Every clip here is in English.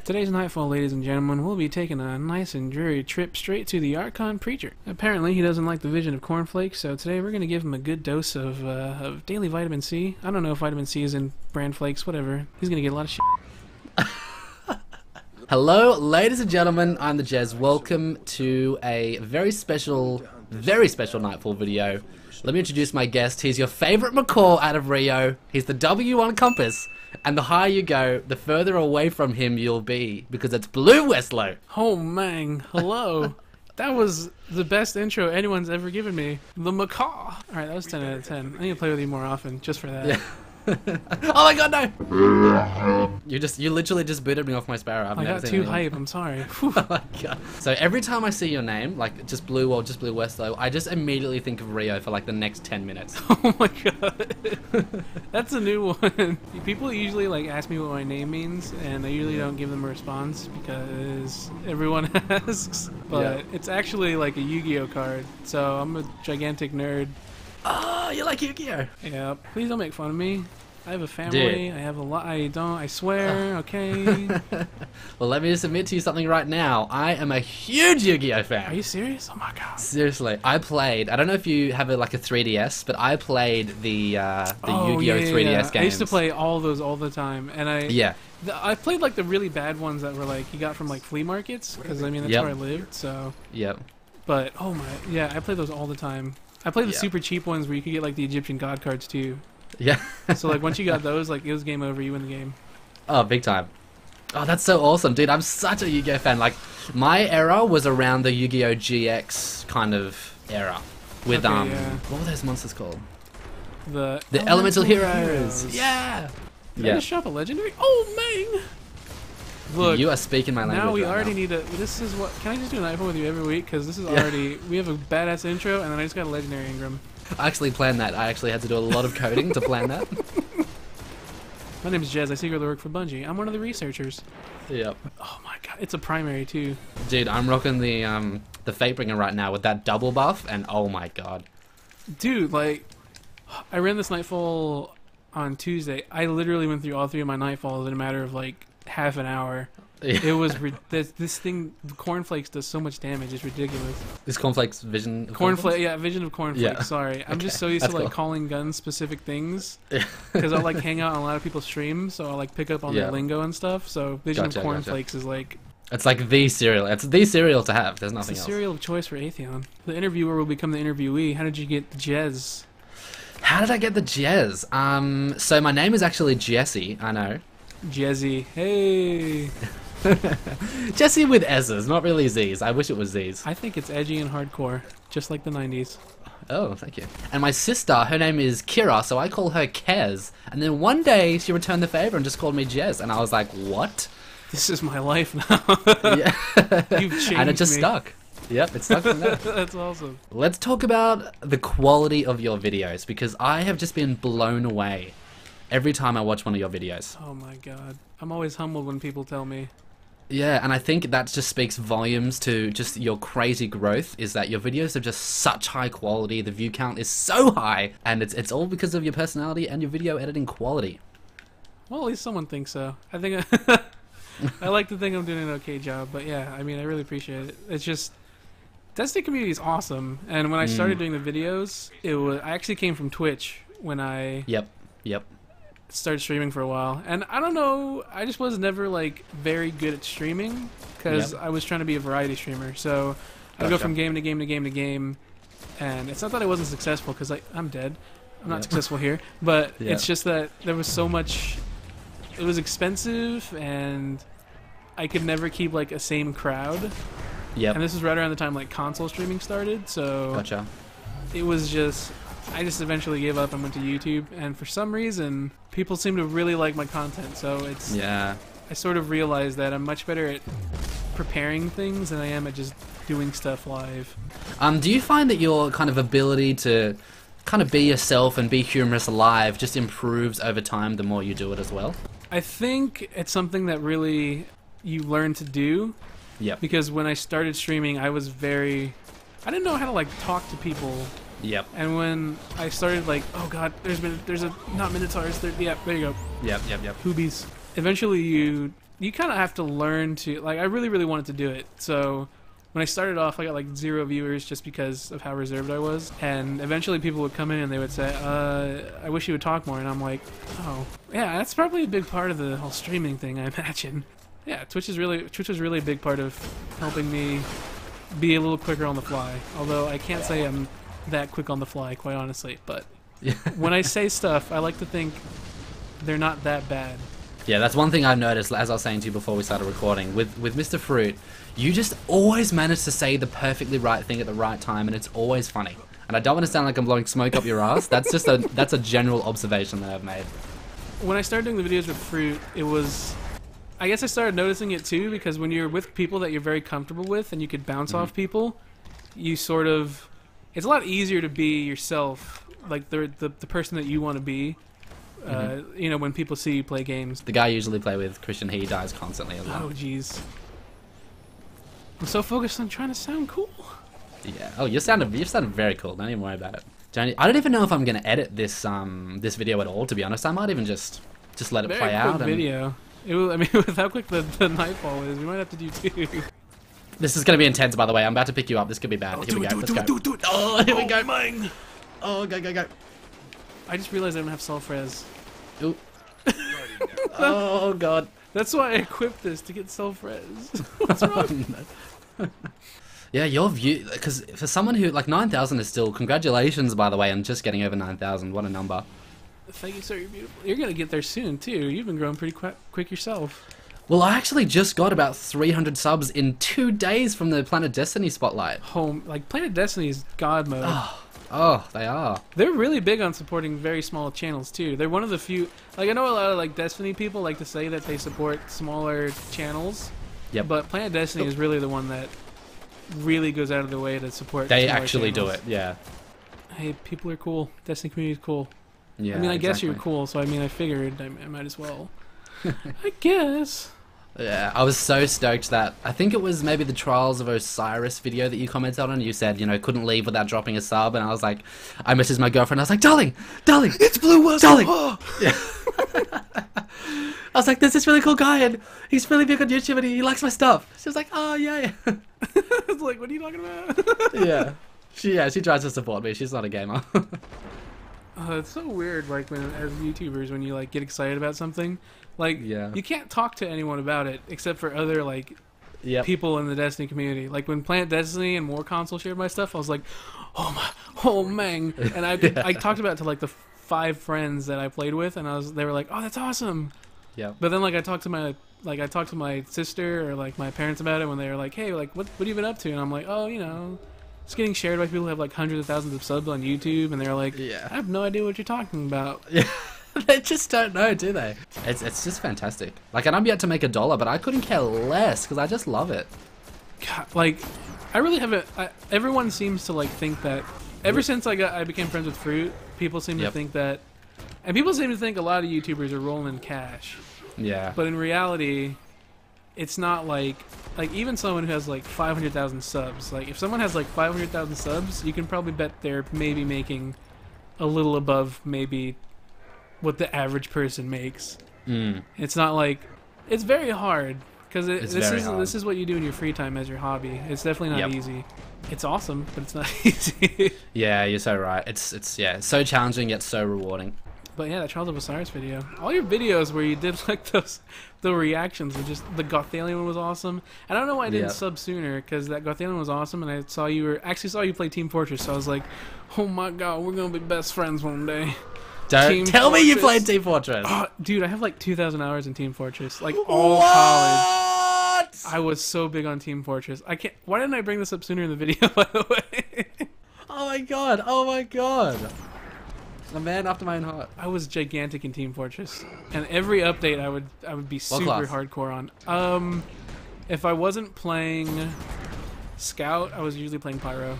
Today's Nightfall, ladies and gentlemen, we'll be taking a nice and dreary trip straight to the Archon Preacher. Apparently, he doesn't like the vision of cornflakes, so today we're going to give him a good dose of daily vitamin C. I don't know if vitamin C is in bran flakes, whatever. He's going to get a lot of shit. Hello, ladies and gentlemen, I'm the Jez. Welcome to a very special Nightfall video. Let me introduce my guest. He's your favorite macaw out of Rio. He's the W1 compass. And the higher you go, the further away from him you'll be, because it's Blue Westlo. Oh, man. Hello. That was the best intro anyone's ever given me. The macaw. Alright, that was 10 out of 10. I need to play with you more often, just for that. Yeah. Oh my god, no! You literally just booted me off my sparrow. I got too hype, I'm sorry. Oh my god. So every time I see your name, like just Blue or just Blue Westlo, I just immediately think of Rio for like the next 10 minutes. Oh my god. That's a new one. People usually like ask me what my name means, and I usually don't give them a response because everyone asks. But yeah. It's actually like a Yu-Gi-Oh card, so I'm a gigantic nerd. Oh, you like Yu-Gi-Oh? Yeah. Please don't make fun of me. I have a family. Dude. I have a lot. I swear. Okay. Well, let me just admit to you something right now. I am a huge Yu-Gi-Oh fan. Are you serious? Oh my god. Seriously, I played. I don't know if you have like a 3DS, but I played the Yu-Gi-Oh 3DS games. I used to play all those all the time, and I played like the really bad ones that were like you got from like flea markets, because I mean that's where I lived. So. Yep. But oh my, yeah, I played those all the time. I played the super cheap ones where you could get like the Egyptian god cards too. Yeah. So like once you got those, like it was game over. You win the game. Oh, big time. Oh, that's so awesome, dude. I'm such a Yu-Gi-Oh fan. Like my era was around the Yu-Gi-Oh GX kind of era with what were those monsters called? The Elemental Heroes. Yeah. Did I just shop a legendary? Oh man. Look, you are speaking my language. Now we already need a. This is what. Can I just do a Nightfall with you every week? Because this is already. We have a badass intro, and then I just got a legendary Ingram. I actually planned that. I actually had to do a lot of coding to plan that. My name is Jez. I secretly work for Bungie. I'm one of the researchers. Yep. Oh my god, it's a primary too. Dude, I'm rocking the Fatebringer right now with that double buff, and oh my god. Dude, like, I ran this Nightfall on Tuesday. I literally went through all three of my Nightfalls in a matter of like half an hour. It was this thing. Cornflakes does so much damage. It's ridiculous. This cornflakes vision. Yeah, vision of cornflakes. Yeah. Sorry, I'm just so used to like calling guns specific things because I like hang out on a lot of people's streams, so I like pick up on the lingo and stuff. So vision of cornflakes is like. It's like the cereal. It's the cereal to have. There's nothing else. It's the cereal of choice for Atheon. The interviewer will become the interviewee. How did you get the Jez? How did I get the Jez? So my name is actually Jesse. I know. Jezzy. Hey. Jesse with S's, not really Z's. I wish it was Z's. I think it's edgy and hardcore, just like the 90s. Oh, thank you. And my sister, her name is Kira, so I call her Kez. And then one day she returned the favor and just called me Jez, and I was like, what? This is my life now. Yeah. You've changed and it just stuck. Yep, it stuck from there. That's awesome. Let's talk about the quality of your videos, because I have just been blown away every time I watch one of your videos. Oh my god. I'm always humbled when people tell me. Yeah, and I think that just speaks volumes to just your crazy growth, is that your videos are just such high quality, the view count is so high, and it's all because of your personality and your video editing quality. Well, at least someone thinks so. I think I like to think I'm doing an okay job, but yeah, I mean, I really appreciate it. It's just, Destiny community is awesome, and when I started doing the videos, I actually came from Twitch when I... Yep. Started streaming for a while, and I don't know, I just was never like very good at streaming because I was trying to be a variety streamer, so I'd go from game to game to game to game, and it's not that I wasn't successful because I'm dead, I'm not successful here, but it's just that there was so much, it was expensive and I could never keep like a same crowd. And this was right around the time like console streaming started, so it was just, I just eventually gave up and went to YouTube, and for some reason people seem to really like my content, so it's I sort of realized that I'm much better at preparing things than I am at just doing stuff live. Do you find that your kind of ability to kind of be yourself and be humorous live just improves over time the more you do it as well? I think it's something that really you learn to do. Because when I started streaming, I didn't know how to like talk to people. And when I started like, oh god, there's a not Minotaurs there. There you go. Yep. Hoobies. Eventually you you kind of have to learn to, like, I really wanted to do it. So when I started off, I got like 0 viewers just because of how reserved I was. And eventually people would come in and they would say, I wish you would talk more. And I'm like, oh, yeah, that's probably a big part of the whole streaming thing, I imagine. Yeah, Twitch was really a big part of helping me be a little quicker on the fly. Although I can't say I'm that quick on the fly, quite honestly. But when I say stuff, I like to think they're not that bad. Yeah, that's one thing I've noticed, as I was saying to you before we started recording. With Mr. Fruit, you just always manage to say the perfectly right thing at the right time, and it's always funny. And I don't want to sound like I'm blowing smoke up your ass. That's just that's a general observation that I've made. When I started doing the videos with Fruit, it was... I guess I started noticing it too, because when you're with people that you're very comfortable with and you could bounce off people, you sort of... It's a lot easier to be yourself, like the person that you want to be. You know, when people see you play games. The guy I usually play with, Christian, he dies constantly as well. Oh, jeez. I'm so focused on trying to sound cool. Yeah. Oh, you sounded very cool. Don't even worry about it. I don't even know if I'm gonna edit this this video at all. To be honest, I might even just let it play out. Very quick video. It will, I mean, with how quick the Nightfall is, we might have to do 2. This is gonna be intense, by the way. I'm about to pick you up. This could be bad. Here we go. Let's go. Do it. Oh, here we go. Mine. Oh, go. I just realized I don't have self-res. Ooh. Oh god. That's why I equipped this, to get self-res. What's wrong? Yeah, your view, because for someone who, like, 9,000 is still, congratulations, by the way, on just getting over 9,000. What a number. Thank you, sir. You're beautiful. You're going to get there soon, too. You've been growing pretty quick yourself. Well, I actually just got about 300 subs in 2 days from the Planet Destiny spotlight. Like, Planet Destiny is God mode. Oh, they are. They're really big on supporting very small channels, too. They're one of the few... Like, I know a lot of, like, Destiny people like to say that they support smaller channels. Yep. But Planet Destiny is really the one that really goes out of their way to support They actually channels. Do it, yeah. Hey, people are cool. Destiny community is cool. Yeah, I mean, I guess you're cool, so I mean, I figured I might as well. I guess. Yeah, I was so stoked that I think it was maybe the Trials of Osiris video that you commented on. You said, you know, couldn't leave without dropping a sub, and I was like, I messaged my girlfriend. I was like, darling, it's Blue Westlo. Darling. Yeah. I was like, there's this really cool guy, and he's really big on YouTube, and he likes my stuff. She was like, oh yeah. I was like, what are you talking about? Yeah, she tries to support me. She's not a gamer. It's so weird, like, when as YouTubers, when you like get excited about something, like, you can't talk to anyone about it except for other like people in the Destiny community. Like when Planet Destiny and War Console shared my stuff, I was like, oh man, and I talked about it to like the 5 friends that I played with, and they were like, oh, that's awesome. Yeah. But then like I talked to my sister or like my parents about it when they were like, hey, like what have you been up to? And I'm like, oh, you know. It's getting shared by people who have like hundreds of thousands of subs on YouTube, and they're like, I have no idea what you're talking about. Yeah. They just don't know, do they? It's just fantastic. Like, and I'm yet to make $1, but I couldn't care less because I just love it. God, like, I really haven't. Everyone seems to like think that. Ever since I became friends with Fruit, people seem to think that, and people seem to think a lot of YouTubers are rolling in cash. Yeah. But in reality, it's not like even someone who has like 500,000 subs. Like if someone has like 500,000 subs, you can probably bet they're maybe making a little above maybe what the average person makes. It's not like it's very hard because this is what you do in your free time as your hobby. It's definitely not easy. It's awesome, but it's not easy. Yeah, you're so right. It's so challenging yet so rewarding. But yeah, that Trials of Osiris video. All your videos where you did like the reactions were just, the Gothalion one was awesome. And I don't know why I didn't sub sooner, because that Gothalion was awesome, and I saw you play Team Fortress, so I was like, oh my god, we're gonna be best friends one day. Don't tell me you played Team Fortress. Oh, dude, I have like 2,000 hours in Team Fortress, like all college. I was so big on Team Fortress. Why didn't I bring this up sooner in the video, by the way? Oh my god. A man after my own heart. I was gigantic in Team Fortress, and every update I would be super hardcore on. If I wasn't playing Scout, I was usually playing Pyro.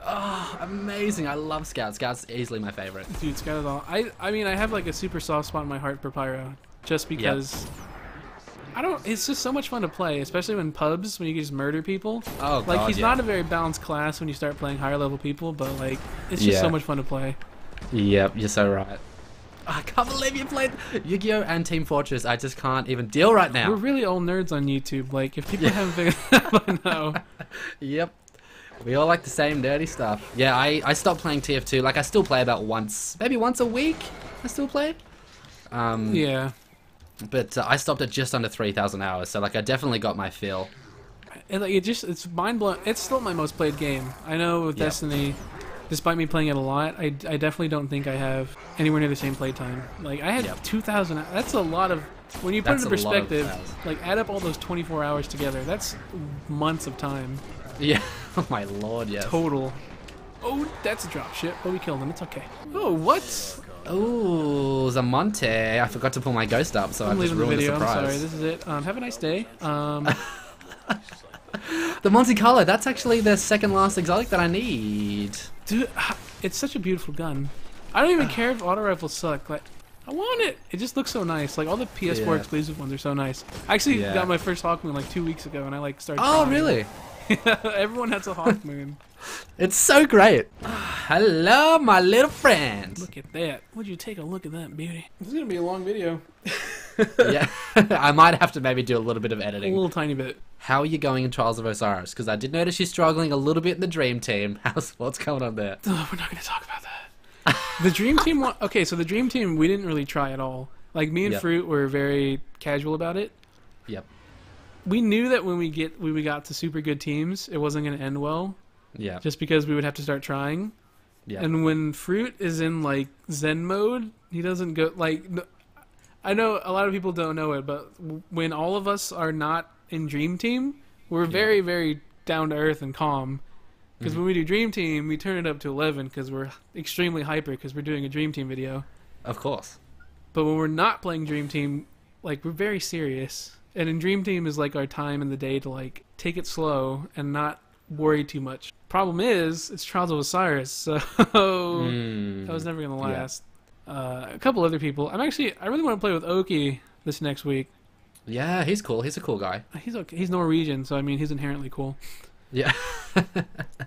Oh, amazing! I love Scout. Scout's easily my favorite. Dude, Scout is all. I mean, I have like a super soft spot in my heart for Pyro, just because. It's just so much fun to play, especially when pubs, when you can just murder people. Oh, God, like he's not a very balanced class when you start playing higher level people, but like it's just so much fun to play. Yep, you're so right. I can't believe you played Yu-Gi-Oh! And Team Fortress. I just can't even deal right now. We're really all nerds on YouTube. Like, if people haven't figured that out by now. Yep. We all like the same dirty stuff. Yeah, I stopped playing TF2. Like, I still play about maybe once a week. I still play. Yeah. But I stopped at just under 3,000 hours. So, like, I definitely got my feel. And, like, it's mind-blowing. It's still my most played game. I know with Destiny... Despite me playing it a lot, I definitely don't think I have anywhere near the same playtime. Like, I had 2,000... That's a lot of... When you put it into perspective, like, add up all those 24 hours together, that's months of time. Yeah. Oh, my lord, yes. Total. Oh, that's a drop ship, but we killed him. It's okay. Oh, what? Oh, Zamonte. I forgot to pull my ghost up, so I've just ruined the surprise. I'm sorry, this is it. Have a nice day. The Monte Carlo, that's actually the second last exotic that I need. Dude, it's such a beautiful gun. I don't even care if auto rifles suck. Like, I want it. It just looks so nice. Like, all the PS4 exclusive ones are so nice. I actually got my first Hawkmoon like 2 weeks ago, and I like started Oh, really? Everyone has a Hawkmoon. It's so great. Hello, my little friend. Look at that. Would you take a look at that beauty? This is going to be a long video. Yeah, I might have to maybe do a little bit of editing. A little tiny bit. How are you going in Trials of Osiris? Because I did notice you're struggling a little bit in the Dream Team. What's going on there? Oh, we're not going to talk about that. The Dream Team... Okay, so the Dream Team, we didn't really try at all. Like, me and Fruit were very casual about it. Yep. We knew that when we got to super good teams, it wasn't going to end well. Yeah. Just because we would have to start trying. Yeah. And when Fruit is in, like, Zen mode, he doesn't go... Like, I know a lot of people don't know it, but when all of us are not in Dream Team, we're very, very down to earth and calm. Because when we do Dream Team, we turn it up to 11 because we're extremely hyper because we're doing a Dream Team video. Of course. But when we're not playing Dream Team, like, we're very serious. And in Dream Team is, like, our time in the day to, like, take it slow and not worry too much. Problem is, it's Trials of Osiris, so that was never going to last. A couple other people. I really want to play with Okey this next week. Yeah, he's cool. He's a cool guy. He's okay. He's Norwegian, so I mean, he's inherently cool. Yeah.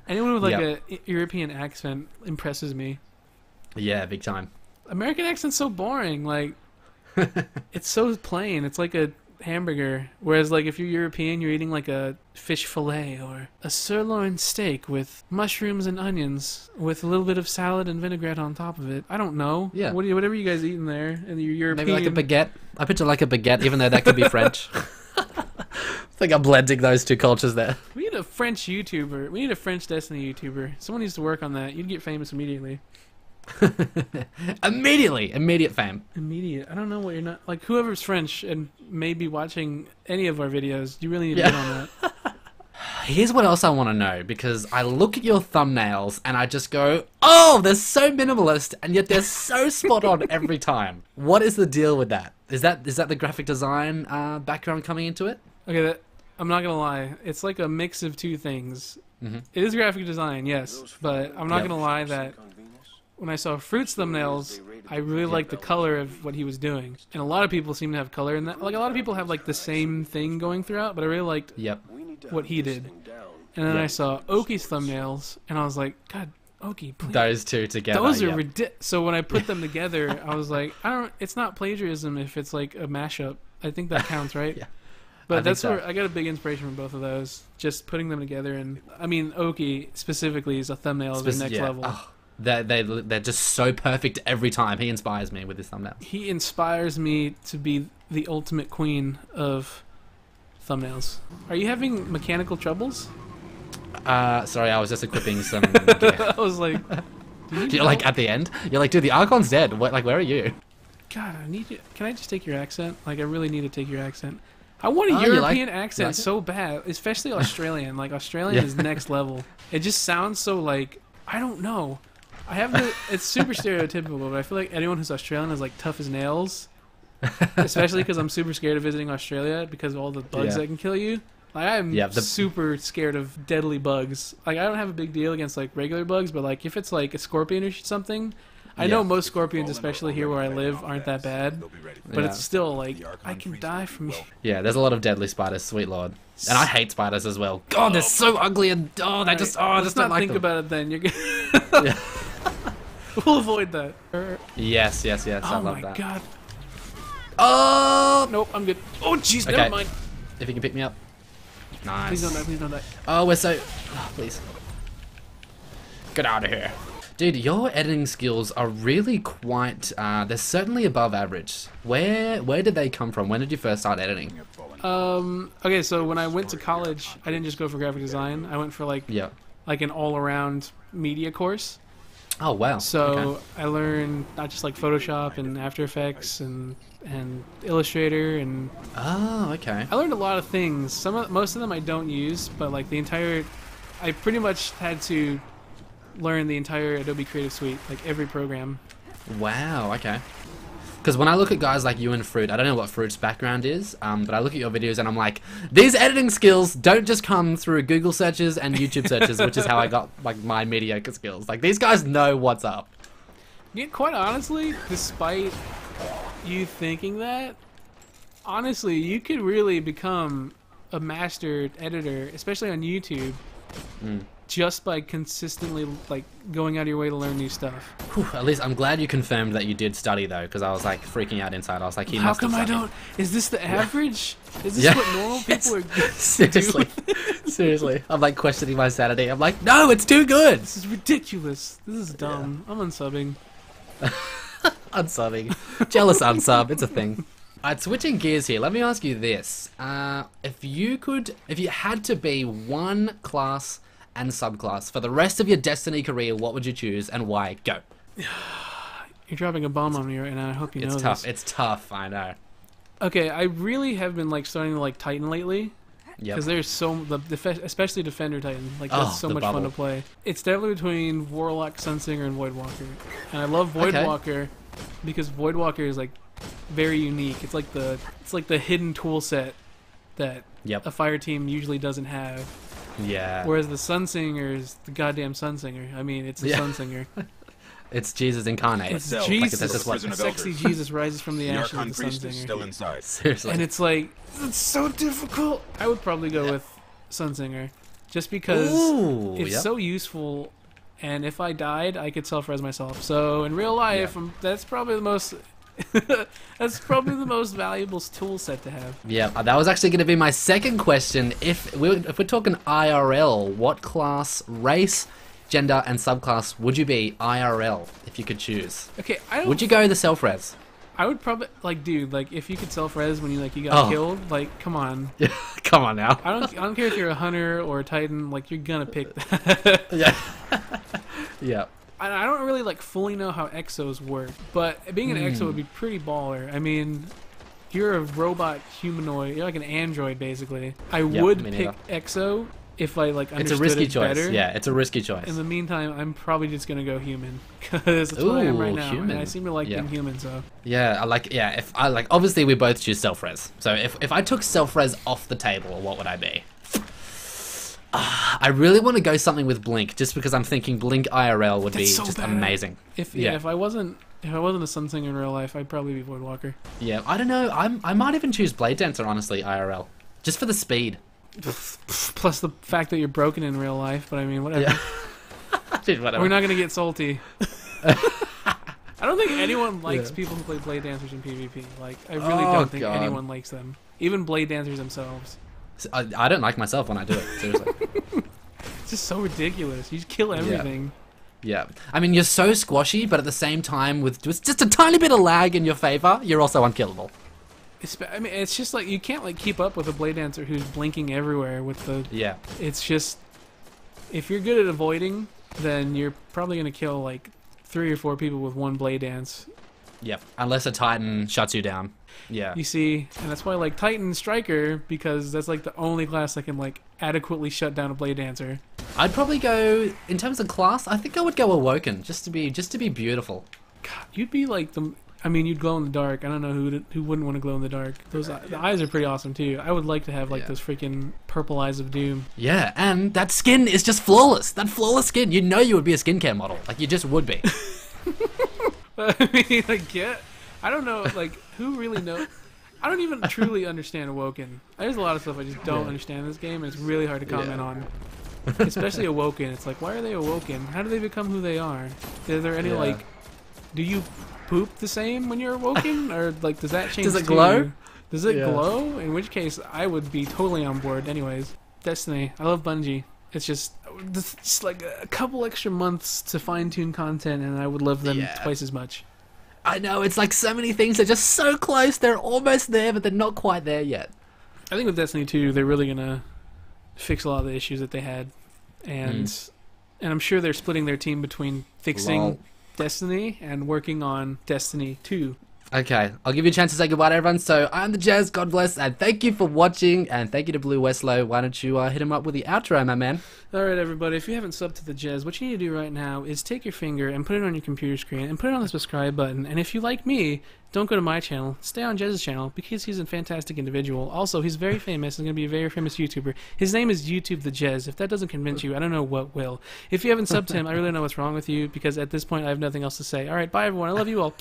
Anyone with like a European accent impresses me. Yeah, big time. American accent's so boring. Like, it's so plain. It's like a hamburger. Whereas, like, if you're European, you're eating like a fish fillet or a sirloin steak with mushrooms and onions with a little bit of salad and vinaigrette on top of it. I don't know. Yeah. Whatever you guys eating there, and you're European. Maybe like a baguette. I picture like a baguette, even though that could be French. I think I'm blending those two cultures there. We need a French YouTuber. We need a French Destiny YouTuber. Someone needs to work on that. You'd get famous immediately. Immediate fame. Immediate. I don't know what you're not... Like, whoever's French and maybe watching any of our videos, you really need to get on that. Here's what else I want to know, because I look at your thumbnails and I just go, oh, they're so minimalist, and yet they're so spot on every time. What is the deal with that? Is that the graphic design background coming into it? Okay, I'm not gonna lie. It's like a mix of two things. It is graphic design, yes, but I'm not gonna lie that when I saw Fruit's thumbnails, I really liked the color of what he was doing. And a lot of people seem to have color in that. Like, a lot of people have, like, the same thing going throughout, but I really liked what he did. And then I saw Okey's thumbnails, and I was like, God, Okey, please. Those two together. Those are ridiculous. So when I put them together, I was like, it's not plagiarism if it's, like, a mashup. I think that counts, right? But that's where I got a big inspiration from both of those. Just putting them together. And I mean, Okey specifically is a thumbnail is next level. Oh. They're just so perfect every time. He inspires me with his thumbnails. He inspires me to be the ultimate queen of thumbnails. Are you having mechanical troubles? Sorry, I was just equipping some... I was like... You're like at the end? You're like, dude, the Archon's dead. What, like, where are you? God, I need you... Can I just take your accent? Like, I really need to take your accent. I want a European accent so bad. Especially Australian. Like, Australian is next level. It just sounds so, like... I don't know. I have the... It's super stereotypical, but I feel like anyone who's Australian is, like, tough as nails. Especially because I'm super scared of visiting Australia because of all the bugs that can kill you. Like, I'm super scared of deadly bugs. Like, I don't have a big deal against, like, regular bugs, but, like, if it's, like, a scorpion or something... I know most scorpions, especially here where I live, aren't that bad. But it's still, like, I can die from you. Yeah, there's a lot of deadly spiders, sweet lord. And I hate spiders as well. God, they're so ugly and... Oh, they just... Oh, I just don't like them. Let's not think about it then. You're gonna... We'll avoid that. Yes, yes, yes. I Oh love my that. god. Oh! Nope, I'm good. Oh jeez, Okay. never mind. If you can pick me up. Nice. Please don't die, please don't die. Oh, we're so... Oh, please. Get out of here. Dude, your editing skills are really quite... they're certainly above average. Where did they come from? When did you first start editing? Okay, so when I went to college, I didn't just go for graphic design. I went for like an all-around media course. Oh, wow. So okay. I learned not just like Photoshop and After Effects and Illustrator and... Oh, okay. I learned a lot of things. Most of them I don't use, but like I pretty much had to learn the entire Adobe Creative Suite, like every program. Wow, okay. Because when I look at guys like you and Fruit, I don't know what Fruit's background is, but I look at your videos and I'm like, these editing skills don't just come through Google searches and YouTube searches, which is how I got like my mediocre skills. Like, these guys know what's up. Yeah, quite honestly, despite you thinking that, honestly, you could really become a master editor, especially on YouTube, just by consistently like going out of your way to learn new stuff. Whew, at least I'm glad you confirmed that you did study though, because I was like freaking out inside. I was like, how come I don't? Is this the average? Is this what normal people are? Seriously, seriously. I'm like questioning my sanity. I'm like, no, it's too good. This is ridiculous. This is dumb. I'm unsubbing. Unsubbing. Jealous unsub. It's a thing. Alright, switching gears here. Let me ask you this: if you had to be one class and subclass for the rest of your Destiny career, what would you choose and why? Go. You're dropping a bomb on me right now. I hope you know It's tough. this. It's tough. I know. Okay, I really have been like starting to like Titan lately. Yep. Because there's especially Defender Titan. Like that's so much fun to play. It's definitely between Warlock, Sunsinger, and Voidwalker. And I love Voidwalker because Voidwalker is like very unique. It's like the hidden tool set that a fire team usually doesn't have. Yeah. Whereas the Sunsinger is the goddamn Sunsinger. I mean, it's the Sunsinger. It's Jesus incarnate. It's Jesus. That's just what sexy Jesus rises from the ashes of the Sunsinger. Still inside. Seriously. And it's like, it's so difficult. I would probably go with Sunsinger. Just because it's so useful, and if I died, I could self-res myself. So in real life, that's probably the most... that's probably the most valuable tool set to have. Yeah, that was actually going to be my second question. If we're talking IRL, what class, race, gender, and subclass would you be IRL if you could choose? Okay, would you go the self-res? I would probably dude, if you could self-res when you got killed, come on. Come on now. I don't care if you're a hunter or a titan, you're gonna pick that. Yeah. Yeah. I don't really fully know how exos work, but being an exo would be pretty baller. I mean, you're a robot humanoid. You're like an android, basically. I would pick exo if I understood it's a risky choice. Better. Yeah, it's a risky choice. In the meantime, I'm probably just gonna go human because that's what I am right now, and I seem to like being human. So yeah, if I obviously we both choose self-res. So if I took self-res off the table, what would I be? I really want to go something with Blink, just because I'm thinking Blink IRL would be just amazing. If I wasn't a Sunsinger in real life, I'd probably be Voidwalker. Yeah, I don't know. I might even choose Bladedancer, honestly, IRL, just for the speed. Plus the fact that you're broken in real life, but I mean, whatever. Yeah. Dude, whatever. We're not gonna get salty. I don't think anyone likes people who play Blade Dancers in PvP. I really don't think anyone likes them. Even Blade Dancers themselves. I don't like myself when I do it, seriously. It's just so ridiculous. You just kill everything. Yeah. I mean, you're so squashy, but at the same time, with just a tiny bit of lag in your favor, you're also unkillable. I mean, it's just you can't keep up with a Blade Dancer who's blinking everywhere with the... Yeah. It's just... If you're good at avoiding, then you're probably going to kill 3 or 4 people with one Blade Dance. Yep. Unless a Titan shuts you down. Yeah. You see, and that's why I like Titan Striker, because that's the only class that can adequately shut down a Blade Dancer. I'd probably go, in terms of class, I think I would go Awoken, just to be beautiful. God, you'd be you'd glow in the dark. I don't know who wouldn't want to glow in the dark. The eyes are pretty awesome too. I would like to have those freaking purple eyes of doom. Yeah, and that skin is just flawless. That flawless skin. You know you would be a skincare model. You just would be. I mean, I don't know, who really knows? I don't even truly understand Awoken. There's a lot of stuff I just don't understand in this game, and it's really hard to comment on. Especially Awoken. It's like, why are they Awoken? How do they become who they are? Are there any like, do you poop the same when you're Awoken, or like does that change? Does it glow? You? Does it glow? In which case, I would be totally on board. Anyways, Destiny. I love Bungie. It's just like a couple extra months to fine-tune content, and I would love them twice as much. I know, it's like so many things are just so close. They're almost there, but they're not quite there yet. I think with Destiny 2, they're really gonna fix a lot of the issues that they had, and I'm sure they're splitting their team between fixing Destiny and working on Destiny 2. Okay, I'll give you a chance to say goodbye to everyone. So I'm the Jez, God bless, and thank you for watching, and thank you to Blue Westlo. Why don't you hit him up with the outro, my man? Alright everybody, if you haven't subbed to the Jez, what you need to do right now is take your finger and put it on your computer screen and put it on the subscribe button, and if you like me, don't go to my channel, stay on Jez's channel, because he's a fantastic individual. Also, he's very famous, he's going to be a very famous YouTuber. His name is YouTube the Jez. If that doesn't convince you, I don't know what will. If you haven't subbed to him, I really don't know what's wrong with you, because at this point I have nothing else to say. Alright, bye everyone, I love you all.